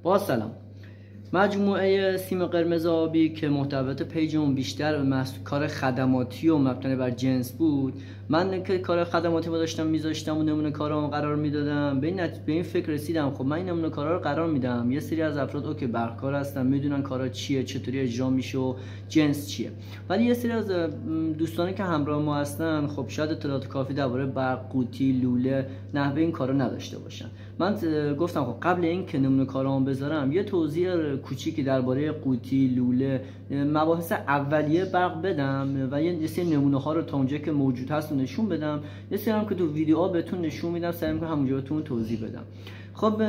با سلام. مجموعه سیم قرمز آبی که محتویات پیجمون بیشتر کار خدماتی و مبتنی بر جنس بود، من که کار خدماتی داشتم میذاشتم و نمونه کارامو قرار میدادم، به این فکر رسیدم خب من این نمونه کارا رو قرار میدم، یه سری از افراد اوکی برقکار هستن، میدونن کارا چیه، چطوری اجرا میشه و جنس چیه، ولی یه سری از دوستانی که همراه ما هستن خب شاید اطلاعات کافی درباره برق، قوطی، لوله، نحوه این کارا نداشته باشن. من گفتم خب قبل این که نمونه کارامو بذارم یه توضیح کوچیکی درباره قوطی، لوله، مباحث اولیه برق بدم و یه سری نمونه ها رو تا اونجا که موجود هست نشون بدم، یه سری هم که تو ویدیوها بهتون نشون میدم، سعی میکنم همونجا بهتون توضیح بدم. خب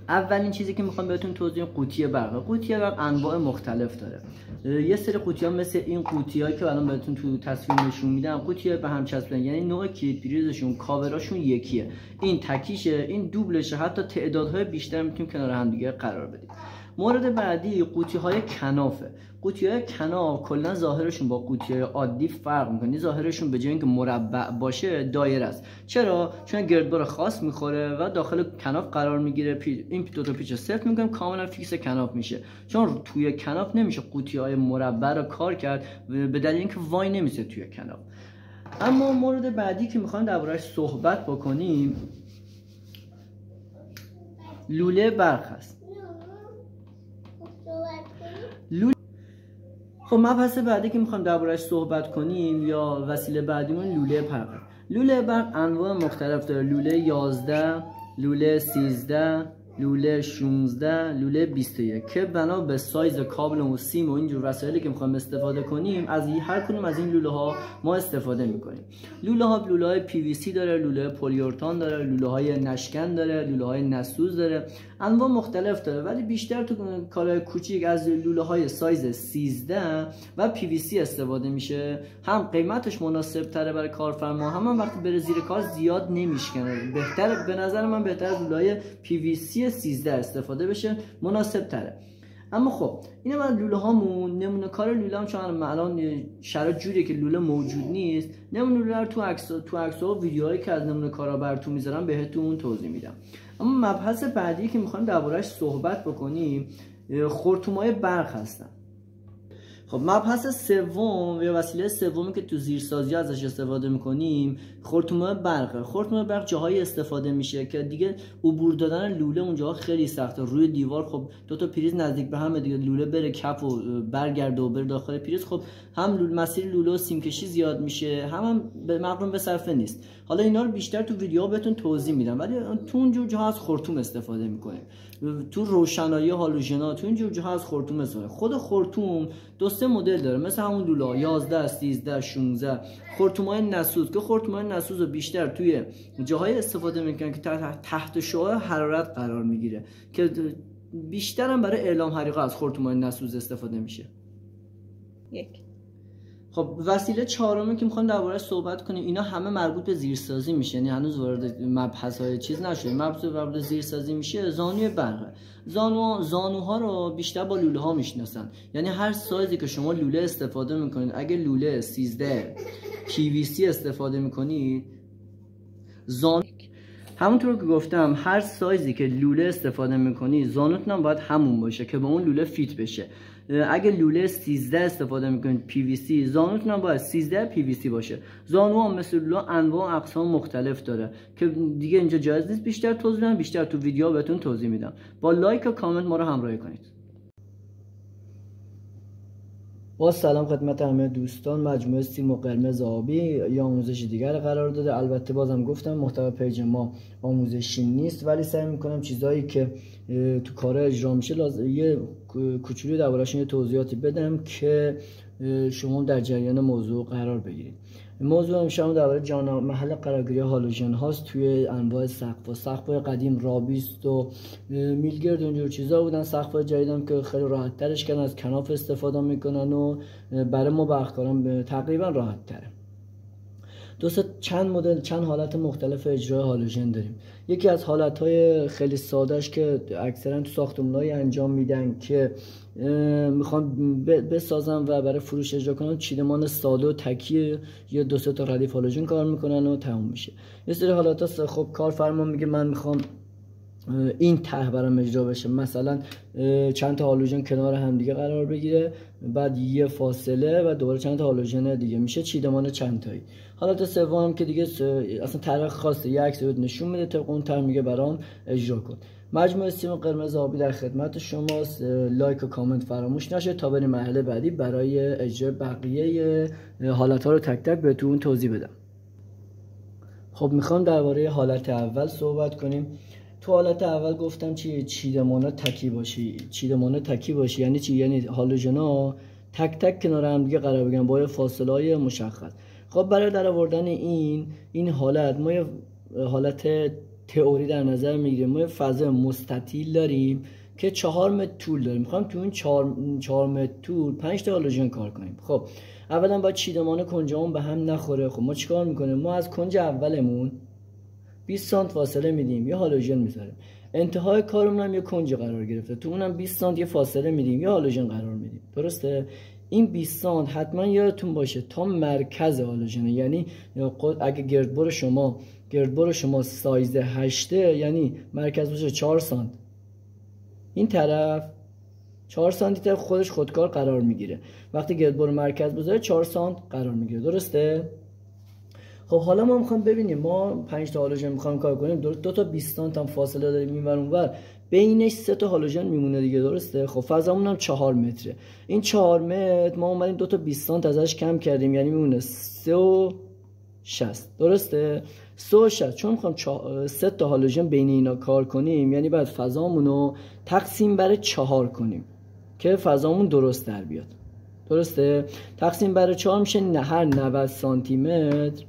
اولین چیزی که میخوام بهتون توضیح قوطی برق. قوطی برق انواع مختلف داره. یه سری قوطی ها مثل این قوطی هایی که الان بهتون تو تصویر نشون میدم، قوطی ها به هم چسبیدن، یعنی نوع کلید پریزشون، کاوراشون یکیه، این تکیشه، این دوبلشه، حتی تعدادهای بیشتر میتونیم کنار هم دیگه قرار بدیم. مورد بعدی قوطی های کنافه. قوطی های کناف کلا ظاهرشون با قوطی های عادی فرق میکنه. ظاهرشون به جای اینکه مربع باشه دایره است. چرا؟ چون گردبار خاص میخوره و داخل کناف قرار میگیره. این دو تا پیچ صفر میکنیم، کاملا فیکس کناف میشه. چون توی کناف نمیشه قوطی های مربع رو کار کرد به دلیل اینکه وای نمیشه توی کناف. اما مورد بعدی که میخوایم درباره‌اش صحبت بکنیم لوله برق هست. خب مبحث بعدی که میخوام درباره‌اش صحبت کنیم یا وسیله بعدیمون لوله برق. لوله برق انواع مختلف داره. لوله 11، لوله 13، لوله 16، لوله 21 که بنا به سایز کابل و سیم و اینجور وسایلی که میخوایم استفاده کنیم از هر کدوم از این لوله ها ما استفاده میکنیم. لوله های پی وی سی داره، لوله پلیورتان داره، لوله های نشکن داره، لوله های نسوز داره، انواع مختلف داره، ولی بیشتر تو کارهای کوچیک از لوله های سایز 13 و پی وی سی استفاده میشه. هم قیمتش مناسب تره برای کارفرما، هم وقتی بره زیر کار زیاد نمیشکنه. بهتره، به نظر من بهتر از لوله های پی وی سی 13 استفاده بشه، مناسب تره. اما خب اینه من لوله هامون، نمونه کار لوله هم چون الان شرایط جوریه که لوله موجود نیست، نمونه لوله رو تو عکس و ویدیوهایی که از نمونه کارا براتون میذارم بهتون توضیح میدم. اما مبحث بعدی که میخوایم درباره‌اش صحبت بکنیم خرطوم‌های برق هستن. خب مبحث سوم یا وسیله سومی که تو زیرسازی ازش استفاده میکنیم خرطومه برقه. خرطومه برق جاهایی استفاده میشه که دیگه عبور دادن لوله اونجاها خیلی سخته. روی دیوار خب دو تا پریز نزدیک به هم دیگه، لوله بره کف و برگرده و بره داخل پریز، خب هم مسیر لوله و سیم کشی زیاد میشه، هم به مقرون به صرفه نیست. حالا اینا رو بیشتر تو ویدیوها بهتون توضیح میدم، ولی تو اونجور جاها از خرطوم استفاده میکنیم. تو روشنایی هالوژنا تو اینجور جاها از خرطوم استفاده. خود خرطوم دو سه مدل داره، مثل همون لوله 11، 13، 16. خرطوم‌های نسوز که خرطوم‌های نسوز رو بیشتر توی جاهای استفاده میکنن که تحت شعاع حرارت قرار میگیره، که بیشتر هم برای اعلام حریقه از خرطوم‌های نسوز استفاده میشه. خب وسیله چهارمی که میخوام درباره‌اش صحبت کنیم، اینا همه مربوط به زیرسازی میشه، یعنی هنوز وارد مبحث‌های چیز نشده. مربوط به زیرسازی میشه زانوی برقه. زانوها رو بیشتر با لوله ها میشناسن، یعنی هر سایزی که شما لوله استفاده میکنید، اگه لوله 13 پی وی سی استفاده میکنید، همونطور که گفتم هر سایزی که لوله استفاده میکنی زانوتون هم باید همون باشه که به اون لوله فیت بشه. اگه لوله 13 استفاده میکنید پی وی سی، زانوتون هم باید 13 پی وی سی باشه. زانو هم مثل لوله انواع و اقسام مختلف داره که دیگه اینجا جایز نیست بیشتر توضیح بدم، بیشتر تو ویدیو بهتون توضیح میدم. با لایک و کامنت ما رو همراهی کنید. با سلام خدمت همه دوستان. مجموعه سیم قرمز آبی یا آموزش دیگر قرار داده. البته بازم گفتم محتوای پیج ما آموزشی نیست، ولی سعی میکنم چیزایی که تو کار اجرا میشه یه کوچولو درباره‌اش یه توضیحاتی بدم که شما در جریان موضوع قرار بگیرید. موضوع امشب درباره محل قرارگیری هالوژن هاست توی انواع سقف‌های قدیم رابیست و میلگرد و اینجور چیزا بودن. سقف‌های جدیدم که خیلی راحت ترش کردن، از کناف استفاده میکنن و برای ما برقکاران تقریبا راحت تره. چند حالت مختلف اجرای هالوژن داریم. یکی از حالتهای خیلی سادهش که اکثرا تو ساختمان‌های انجام میدن که میخوان بسازن و برای فروش اجرا کنن، چیدمان ساده و تکیه یا دو سه تا ردیف هالوژن کار میکنن و تموم میشه. یه سری حالات هست خب کارفرما میگه من میخوام این طرح برام اجرا بشه. مثلا چند تا هالوژن کنار هم دیگه قرار بگیره، بعد یه فاصله و دوباره چند تا هالوژن دیگه، میشه چیدمان چند تایی. حالت سوم که دیگه اصلا طرح خاصه یه عکس بهت نشون میده، طبق اون طرح میگه برام اجرا کن. مجموعه سیم قرمز آبی در خدمت شماست. لایک و کامنت فراموش نشه تا بریم مرحله بعدی برای اجرای بقیه حالت‌ها رو تک تک بهتون توضیح بدم. خب میخوام درباره حالت اول صحبت کنیم. تو حالت اول گفتم چیدمانا تکی باشی. چیدمانا تکی باشی یعنی چی؟ یعنی هالوژنا تک تک کنار هم دیگه قرار بگیرن با فاصله مشخص. خب برای درآوردن این حالت ما یه حالت تئوری در نظر میگیریم. ما یه فضای مستطیل داریم که 4 متر طول داریم. میخوام تو این 4 متر طول 5 تا هالوژن کار کنیم. خب اولا باید چیدمان کنجمون به هم نخوره. خب ما چیکار میکنیم؟ ما از کنج اولمون 20 سانت فاصله میدیم، یه هالوژن میذاریم. انتهای کارمون هم یه کنج قرار گرفته، تو اونم 20 سانت یه فاصله میدیم، یه هالوژن قرار میدیم. درسته؟ این 20 سانت حتما یادتون باشه تا مرکز هالوژن. یعنی اگه گردبر شما سایز 8 یعنی مرکز باشه 4 سانت، این طرف 4 سانتی طرف خودش خودکار قرار میگیره. وقتی گردبر مرکز بذاره 4 سانت قرار میگیره. درسته؟ خب حالا ما میخوام ببینیم، ما 5 تا هالوژن میخوام کار کنیم، دو تا 20 سانت هم فاصله داریم اینور اونور، بینش 3 تا هالوژن میمونه دیگه. درسته؟ خب فضامون هم 4 متره. این 4 متر ما اومدیم 2 تا 20 سانت ازش کم کردیم، یعنی میمونه 3 و 60. درسته؟ 3 و 60. چون میخوام 3 تا هالوژن بین اینا کار کنیم، یعنی باید فضامون رو تقسیم بر 4 کنیم که فضامون درست در بیاد. درسته؟ تقسیم بر 4 میشه هر 90 سانتی متر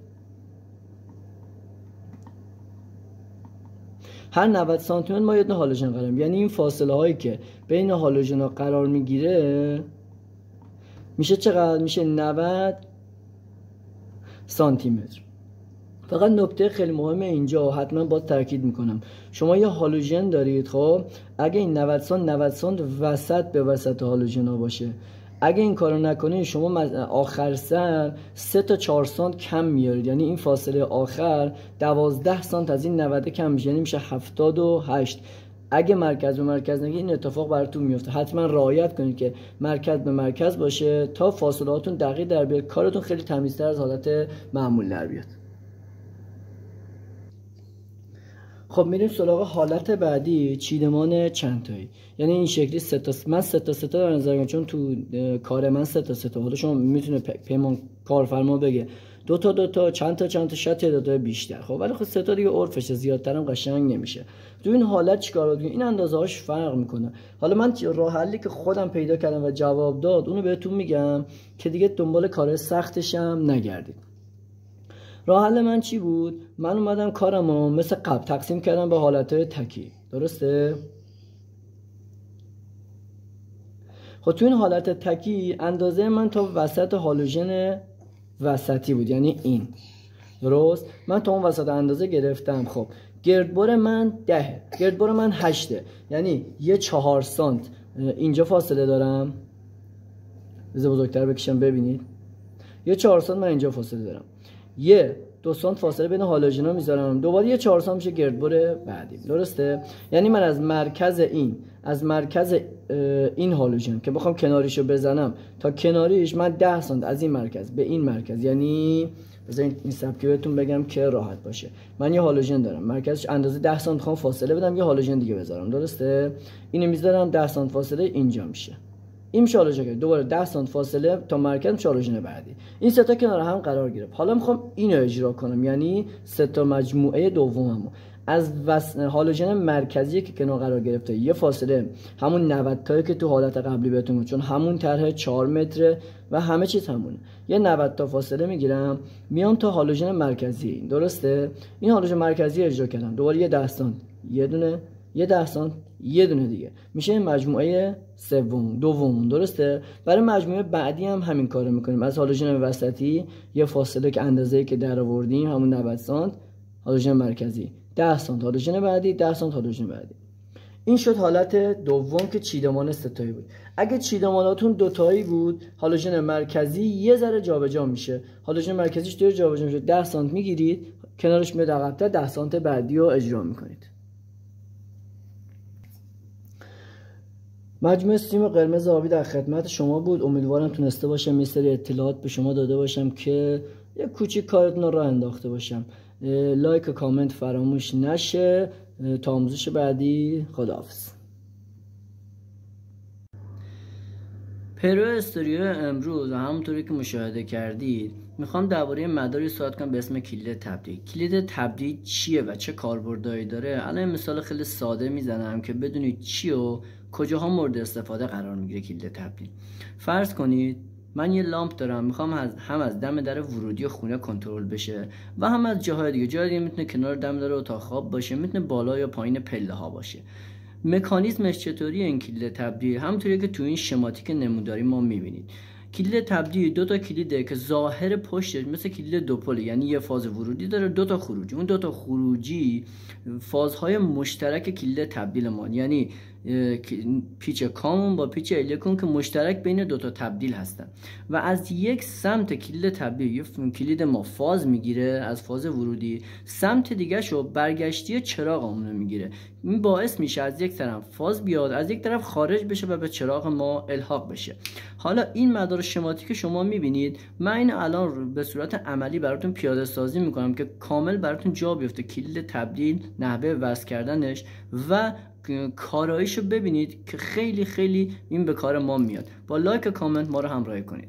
هر 90 سانتی متر ما یه دونه هالوژن قرار میگیره. یعنی این فاصله هایی که بین هالوژن ها قرار میگیره میشه چقدر؟ میشه 90 سانتی متر. فقط نکته خیلی مهمه اینجا حتما باید تاکید میکنم، شما یه هالوژن دارید. خب اگه این 90 سانت وسط به وسط هالوژن ها باشه، اگه این کارو نکنید شما آخر سر 3 تا 4 سانت کم میارید، یعنی این فاصله آخر 12 سانت از این 90 کم میشه، یعنی میشه 78. اگه مرکز به مرکز نگید این اتفاق براتون میفته. حتما رعایت کنید که مرکز به مرکز باشه تا فاصله هاتون دقیق در بیاد، کارتون خیلی تمیزتر از حالت معمول در بیاد. خب میریم سراغ حالت بعدی، چیدمان چند تایی. یعنی این شکلی 3 تا من 3 تا در نظر میگیرم، چون تو کار من 3 تا. حالا شما میتونه پیمان کارفرما بگه 2 تا چند تا شاید تعداد بیشتر. خب ولی خب 3 تا دیگه عرفشه، زیادتر هم قشنگ نمیشه. تو این حالت چیکار کنیم؟ این اندازه هاش فرق میکنه. حالا من راه حلی که خودم پیدا کردم و جواب داد اونو بهتون میگم که دیگه دنبال کار سختشم نگردید. راه حل من چی بود؟ من اومدم کارمو مثل قبل تقسیم کردم به حالتهای تکی. درسته؟ خب تو این حالت تکی اندازه من تا وسط هالوژن وسطی بود، یعنی این. درست؟ من تا اون وسط اندازه گرفتم. خب گردبر من 10، گردبر من 8، یعنی یه 4 سانت اینجا فاصله دارم. بذار بزرگتر بکشم ببینید. یه 4 سانت من اینجا فاصله دارم. یه 2 سانت فاصله بین هالوژن ها میذارم، دوباره یه 4 سانت میشه گردبر بعدی. درسته؟ یعنی من از مرکز این هالوژن که بخوام کناریشو بزنم تا کناریش من 10 سانت از این مرکز به این مرکز، یعنی بذارین این سبکی بهتون بگم که راحت باشه. من یه هالوژن دارم مرکزش اندازه 10 سانت میخوام فاصله بدم، یه هالوژن دیگه بذارم. درسته؟ اینو میذارم 10 سانت فاصله اینجا میشه. این میشه هالوژن، دوباره 10 سانت فاصله تا مرکز میشه هالوژن بعدی. این 3 تا کنار هم قرار گرفت. حالا میخوام اینو اجرا کنم، یعنی 3 تا مجموعه دوممو از هالوژن مرکزی که کنار قرار گرفته یه فاصله همون 90 تایی که تو حالت قبلی بهتون بود، چون همون طرح 4 متر و همه چیز همونه، یه 90 تا فاصله میگیرم میام تا هالوژن مرکزی این. درسته؟ این هالوژن مرکزی اجرا کردم، دوباره یه 10 سانت یه دونه، یه 10 سانت یه دونه دیگه، میشه مجموعه دوم. درسته؟ برای مجموعه بعدی هم همین کارو میکنیم. از هالوژن وسطی یه فاصله که اندازه‌ای که در آوردیم همون 90 سانت هالوژن مرکزی، 10 سانت هالوژن بعدی، 10 سانت هالوژن بعدی. این شد حالت دوم که چیدمان 3 تایی بود. اگه چیدماناتون 2 تایی بود، هالوژن مرکزی یه ذره جابجا میشه. هالوژن مرکزیش دور جابجا میشه، 10 سانت میگیرید، کنارش میاد عقب‌تر، 10 سانت بعدی رو اجرا میکنید. مجموعه سیم قرمز آبی در خدمت شما بود. امیدوارم تونسته باشم یه سری اطلاعات به شما داده باشم که یه کوچیک کارتون رو راه انداخته باشم. لایک و کامنت فراموش نشه. تا آموزش بعدی، خداحافظ. پیرو استوریو امروز همونطوری که مشاهده کردید میخوام درباره مداری صحبت کنم به اسم کلید تبدیل. کلید تبدیل چیه و چه کاربردهایی داره؟ الان مثال خیلی ساده میزنم که بدونید چی و کجاها مورد استفاده قرار میگیره کلید تبدیل. فرض کنید من یه لامپ دارم، میخوام هم از دم در ورودی خونه کنترل بشه و هم از جاهای دیگه میتونه کنار دم در اتاق خواب باشه، میتونه بالا یا پایین پله ها باشه. مکانیزمش چطوریه این کلید تبدیل؟ همونطوری که تو این شماتیک نموداری ما میبینید. کلید تبدیل دو تا کلیده که ظاهر پشتش مثل کلید دوپله، یعنی یه فاز ورودی داره، دو تا خروجی. اون دو تا خروجی فازهای مشترک کلید تبدیل ما، یعنی پیچ کامون با پیچ الکترون که مشترک بین دو تا تبدیل هستن و از یک سمت کلید تبدیل کلید ما فاز میگیره از فاز ورودی، سمت دیگه شو برگشتی چراغمون میگیره. این باعث میشه از یک طرف فاز بیاد، از یک طرف خارج بشه و به چراغ ما الحاق بشه. حالا این مدار شماتیک که شما میبینید، من این الان به صورت عملی براتون پیاده سازی میکنم که کامل براتون جا بیفته کلید تبدیل، نحوه وصل کردنش و کاراییشو ببینید که خیلی خیلی این به کار ما میاد. با لایک و کامنت ما رو همراهی کنید.